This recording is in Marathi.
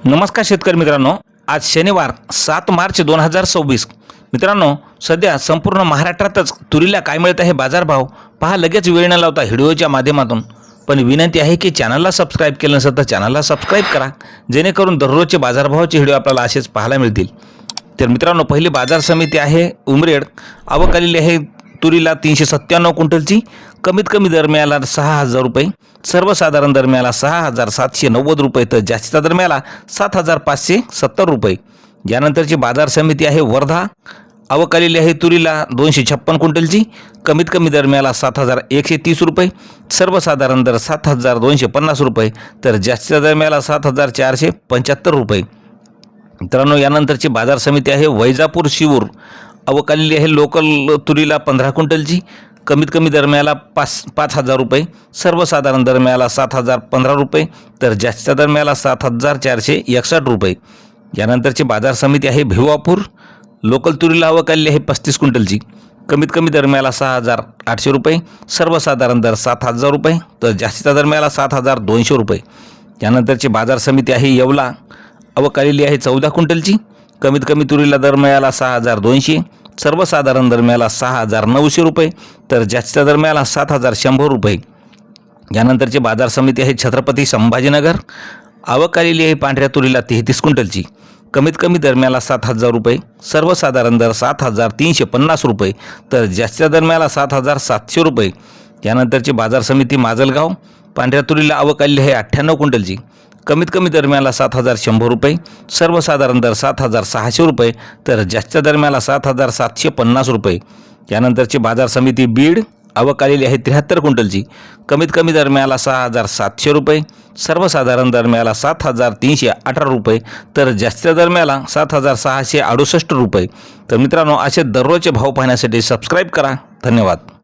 नमस्कार शेतकरी मित्रांनो, आज शनिवार 7 मार्च 2026। मित्रांनो, सध्या संपूर्ण महाराष्ट्रातच तुरीला काय मिळत आहे बाजारभाव पहा लगेच वेळ न लावता व्हिडिओच्या माध्यमातून। पण विनंती आहे की चॅनलला सबस्क्राइब केलं नसेल तर चॅनलला सबस्क्राइब करा, जेणेकरून दररोजचे बाजारभावाचे व्हिडिओ आपल्याला असेच पाहायला मिळतील। तर मित्रांनो, पहिली बाजार समिती आहे उमरेड। आवक आलेली आहे तुरीला 397 क्विंटलची। कमीत कमी दर मिळाला 6000 रुपये, सर्वसाधारण दर मिळाला 6790 रुपये, तर जास्तीचा दर मिळाला 7570 रुपये। यानंतरची बाजार समिती आहे वर्धा। आवक आलेली आहे तुरीला 256 क्विंटलची। कमीत कमी दर मिळाला 7130 रुपये, सर्वसाधारण दर 7250 रुपये, तर जास्तीचा दर मिळाला 7475 रुपये। मित्रांनो, यानंतरची बाजार समिती आहे वैजापूर शिवूर। आवक आलेली आहे लोकल तुरीला 15 क्विंटलची। कमीत कमी दर मिळाला 5000 रुपये, सर्वसाधारण दर मिळाला 7015 रुपये, तर जास्तीचा दर मिळाला 7461 रुपये। यानंतरची बाजार समिती आहे भिवापूर। लोकल तुरीला आवक आलेली आहे 35 क्विंटलची। कमीत कमी दर मिळाला 6800 रुपये, सर्वसाधारण दर 7000 रुपये, तर जास्तीचा दर मिळाला 7200 रुपये। यानंतरची बाजार समिती आहे येवला। आवक आलेली आहे 14 क्विंटलची। कमीत कमी तुरीला दर मिळाला 6200, सर्वसाधारण दर मिळाला 6900 रुपये, तर जास्तीचा दर मिळाला 7100 रुपये। यानंतरची बाजार समिती आहे छत्रपती संभाजीनगर। आवक आलेली आहे पांढऱ्या तुरीला 33 क्विंटलची। कमीत कमी दर मिळाला 7000 रुपये, सर्वसाधारण दर 7350 रुपये, तर जास्तीचा दर मिळाला 7700 रुपये। यानंतरची बाजार समिती माजलगाव। पांढऱ्या तुरीला आवक आलेली आहे 98 क्विंटलची। कमीत कमी दर मिळाला 7100 रुपये, सर्वसाधारण दर 7600 रुपये, तर जास्तीचा दर मिळाला 7750 रुपये। यानंतरची बाजार समिती बीड। आवक आलेली आहे 73 क्विंटलची। कमीत कमी दर मिळाला 6700 रुपये, सर्वसाधारण दर मिळाला 7318 रुपये, तर जास्तीचा दर मिळाला 7668 रुपये। तर मित्रांनो, असे दररोजचे भाव पाहण्यासाठी सबस्क्राइब करा। धन्यवाद।